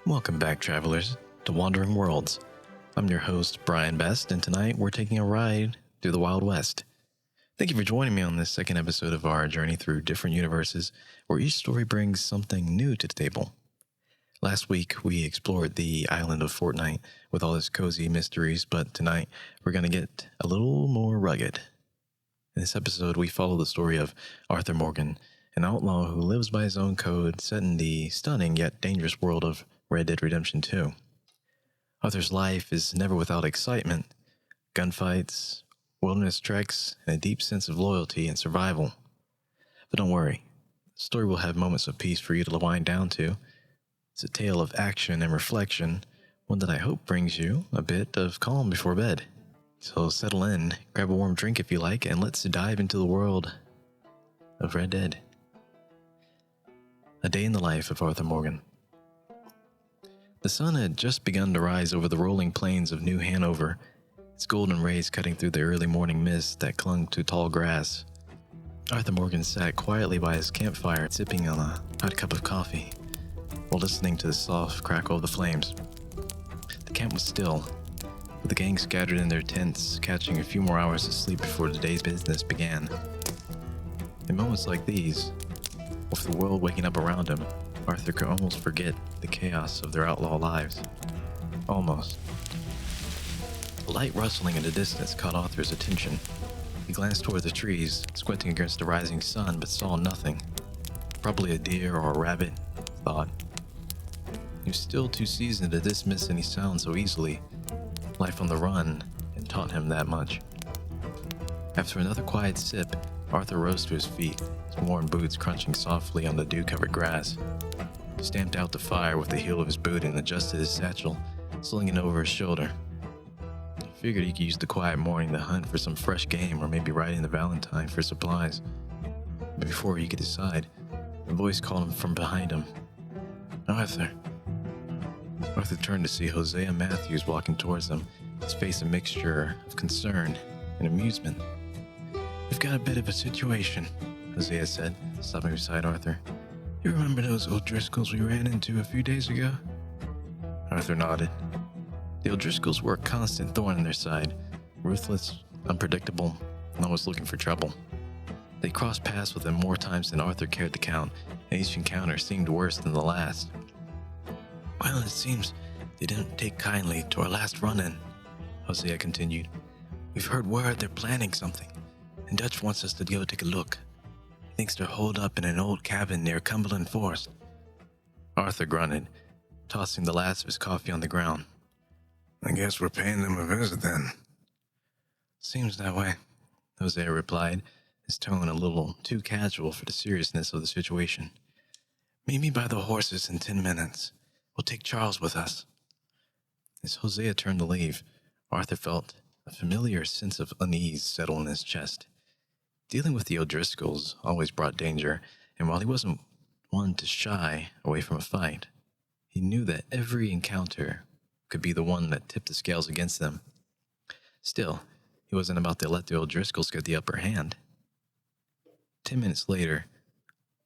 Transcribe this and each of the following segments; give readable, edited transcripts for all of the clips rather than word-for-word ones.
Welcome back, travelers, to Wandering Worlds. I'm your host, Bryon Best, and tonight we're taking a ride through the Wild West. Thank you for joining me on this second episode of our journey through different universes, where each story brings something new to the table. Last week, we explored the island of Fortnite with all its cozy mysteries, but tonight we're going to get a little more rugged. In this episode, we follow the story of Arthur Morgan, an outlaw who lives by his own code set in the stunning yet dangerous world of Red Dead Redemption 2. Arthur's life is never without excitement, gunfights, wilderness treks, and a deep sense of loyalty and survival. But don't worry, the story will have moments of peace for you to wind down to. It's a tale of action and reflection, one that I hope brings you a bit of calm before bed. So settle in, grab a warm drink if you like, and let's dive into the world of Red Dead. A day in the life of Arthur Morgan. The sun had just begun to rise over the rolling plains of New Hanover, its golden rays cutting through the early morning mist that clung to tall grass. Arthur Morgan sat quietly by his campfire, sipping on a hot cup of coffee, while listening to the soft crackle of the flames. The camp was still, with the gang scattered in their tents, catching a few more hours of sleep before the day's business began. In moments like these, with the world waking up around him, Arthur could almost forget the chaos of their outlaw lives. Almost. A light rustling in the distance caught Arthur's attention. He glanced toward the trees, squinting against the rising sun, but saw nothing. Probably a deer or a rabbit, he thought. He was still too seasoned to dismiss any sound so easily. Life on the run had taught him that much. After another quiet sip, Arthur rose to his feet, his worn boots crunching softly on the dew-covered grass. He stamped out the fire with the heel of his boot and adjusted his satchel, slinging it over his shoulder. He figured he could use the quiet morning to hunt for some fresh game or maybe ride into Valentine for supplies. But before he could decide, a voice called him from behind him. Arthur. Arthur turned to see Hosea Matthews walking towards them, his face a mixture of concern and amusement. We've got a bit of a situation, Hosea said, stopping beside Arthur. You remember those O'Driscolls we ran into a few days ago? Arthur nodded. The O'Driscolls were a constant thorn in their side, ruthless, unpredictable, and always looking for trouble. They crossed paths with them more times than Arthur cared to count, and each encounter seemed worse than the last. Well, it seems they didn't take kindly to our last run-in, Hosea continued. We've heard word they're planning something, and Dutch wants us to go take a look. He thinks they're holed up in an old cabin near Cumberland Forest. Arthur grunted, tossing the last of his coffee on the ground. I guess we're paying them a visit then. Seems that way, Hosea replied, his tone a little too casual for the seriousness of the situation. Meet me by the horses in 10 minutes. We'll take Charles with us. As Hosea turned to leave, Arthur felt a familiar sense of unease settle in his chest. Dealing with the O'Driscolls always brought danger, and while he wasn't one to shy away from a fight, he knew that every encounter could be the one that tipped the scales against them. Still, he wasn't about to let the O'Driscolls get the upper hand. 10 minutes later,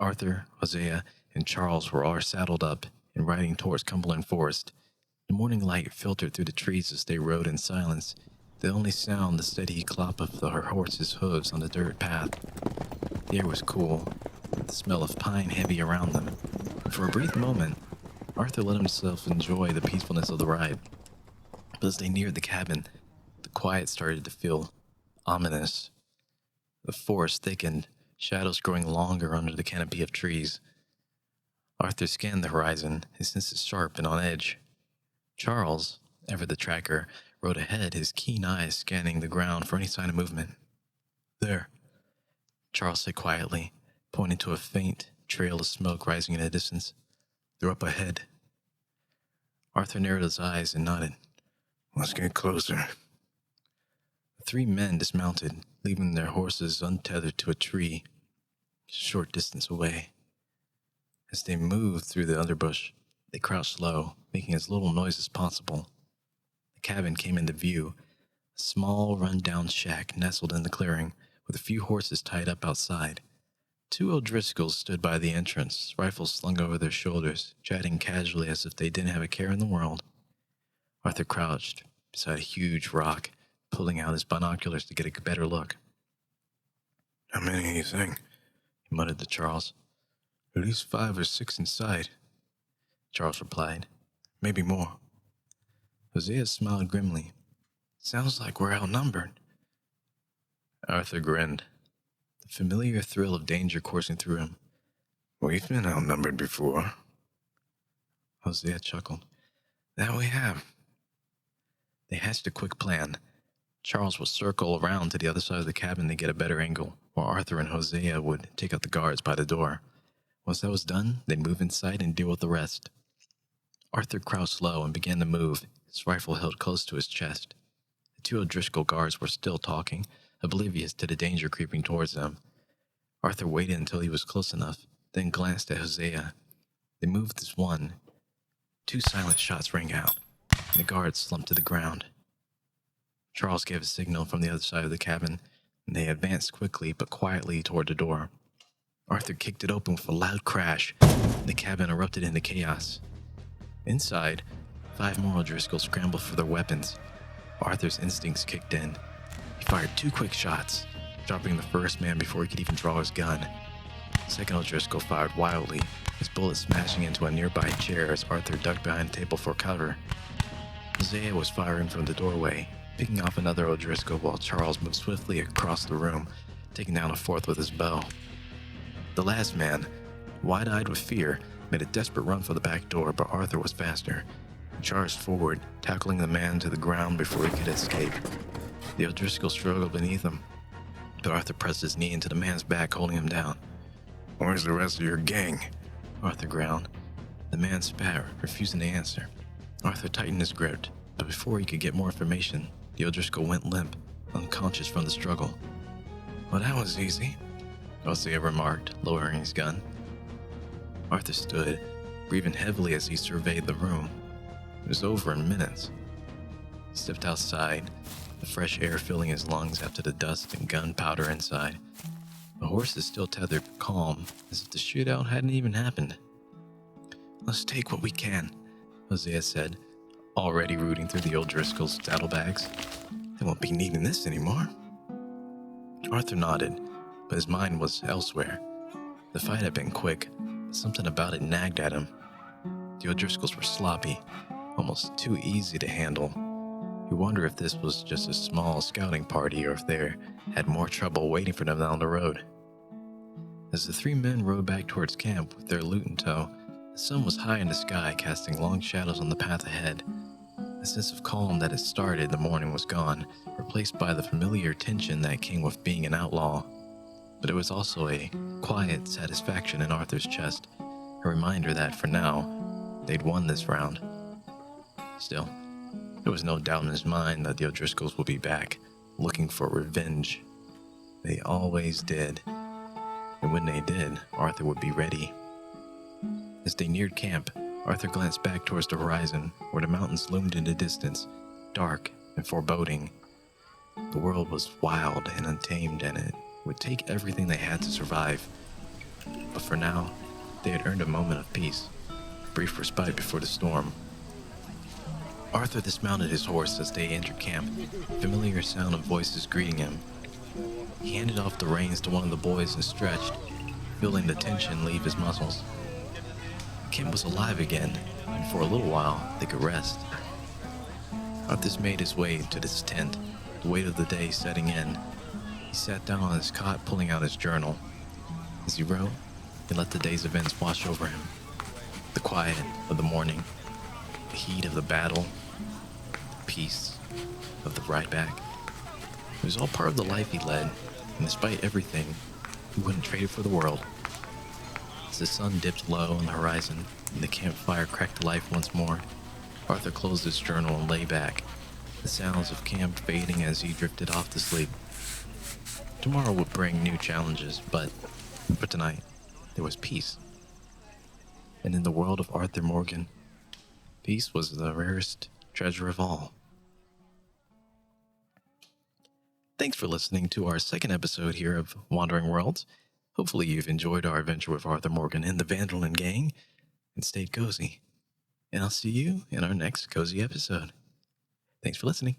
Arthur, Hosea, and Charles were all saddled up and riding towards Cumberland Forest. The morning light filtered through the trees as they rode in silence, the only sound the steady clop of their horses' hooves on the dirt path. The air was cool, the smell of pine heavy around them. For a brief moment, Arthur let himself enjoy the peacefulness of the ride. But as they neared the cabin, the quiet started to feel ominous. The forest thickened, shadows growing longer under the canopy of trees. Arthur scanned the horizon, his senses sharp and on edge. Charles, ever the tracker, rode ahead, his keen eyes scanning the ground for any sign of movement. There, Charles said quietly, pointing to a faint trail of smoke rising in the distance. They're up ahead. Arthur narrowed his eyes and nodded. Let's get closer. The three men dismounted, leaving their horses untethered to a tree, a short distance away. As they moved through the underbrush, they crouched low, making as little noise as possible. The cabin came into view, a small, run-down shack nestled in the clearing, with a few horses tied up outside. Two O'Driscolls stood by the entrance, rifles slung over their shoulders, chatting casually as if they didn't have a care in the world. Arthur crouched beside a huge rock, pulling out his binoculars to get a better look. "How many do you think?" he muttered to Charles. "At least 5 or 6 in sight," Charles replied. "Maybe more." Hosea smiled grimly. "Sounds like we're outnumbered." Arthur grinned, the familiar thrill of danger coursing through him. "We've been outnumbered before." Hosea chuckled. "That we have." They hatched a quick plan. Charles would circle around to the other side of the cabin to get a better angle, while Arthur and Hosea would take out the guards by the door. Once that was done, they'd move inside and deal with the rest. Arthur crouched low and began to move, his rifle held close to his chest. The two O'Driscoll guards were still talking, oblivious to the danger creeping towards them. Arthur waited until he was close enough, then glanced at Hosea. They moved as one. 2 silent shots rang out, and the guards slumped to the ground. Charles gave a signal from the other side of the cabin, and they advanced quickly but quietly toward the door. Arthur kicked it open with a loud crash, and the cabin erupted into chaos. Inside, 5 more O'Driscolls scrambled for their weapons. Arthur's instincts kicked in. He fired 2 quick shots, dropping the first man before he could even draw his gun. The second O'Driscoll fired wildly, his bullet smashing into a nearby chair as Arthur ducked behind a table for cover. Hosea was firing from the doorway, picking off another O'Driscoll while Charles moved swiftly across the room, taking down a 4th with his bow. The last man, wide-eyed with fear, made a desperate run for the back door, but Arthur was faster. He charged forward, tackling the man to the ground before he could escape. The O'Driscoll struggled beneath him, but Arthur pressed his knee into the man's back, holding him down. "Where's the rest of your gang?" Arthur growled. The man spat, refusing to answer. Arthur tightened his grip, but before he could get more information, the O'Driscoll went limp, unconscious from the struggle. "Well, that was easy," Hosea remarked, lowering his gun. Arthur stood, breathing heavily as he surveyed the room. It was over in minutes. He stepped outside, the fresh air filling his lungs after the dust and gunpowder inside. The horses still tethered calm, as if the shootout hadn't even happened. "Let's take what we can," Hosea said, already rooting through the O'Driscoll's saddlebags. "They won't be needing this anymore." Arthur nodded, but his mind was elsewhere. The fight had been quick, but something about it nagged at him. The O'Driscolls were sloppy, almost too easy to handle. He wondered if this was just a small scouting party or if they had more trouble waiting for them down the road. As the 3 men rode back towards camp with their loot in tow, the sun was high in the sky, casting long shadows on the path ahead. The sense of calm that had started the morning was gone, replaced by the familiar tension that came with being an outlaw. But it was also a quiet satisfaction in Arthur's chest, a reminder that, for now, they'd won this round. Still, there was no doubt in his mind that the O'Driscolls would be back, looking for revenge. They always did. And when they did, Arthur would be ready. As they neared camp, Arthur glanced back towards the horizon, where the mountains loomed in the distance, dark and foreboding. The world was wild and untamed, and it would take everything they had to survive. But for now, they had earned a moment of peace, a brief respite before the storm. Arthur dismounted his horse as they entered camp, a familiar sound of voices greeting him. He handed off the reins to one of the boys and stretched, feeling the tension leave his muscles. Camp was alive again, and for a little while, they could rest. Arthur made his way to his tent, the weight of the day setting in. He sat down on his cot, pulling out his journal. As he wrote, he let the day's events wash over him. The quiet of the morning, the heat of the battle, the peace of the ride back. It was all part of the life he led, and despite everything, he wouldn't trade it for the world. As the sun dipped low on the horizon and the campfire cracked to life once more, Arthur closed his journal and lay back, the sounds of camp fading as he drifted off to sleep. Tomorrow would bring new challenges, but for tonight, there was peace. And in the world of Arthur Morgan, peace was the rarest treasure of all. Thanks for listening to our second episode here of Wandering Worlds. Hopefully you've enjoyed our adventure with Arthur Morgan and the Vandalin gang and stayed cozy. And I'll see you in our next cozy episode. Thanks for listening.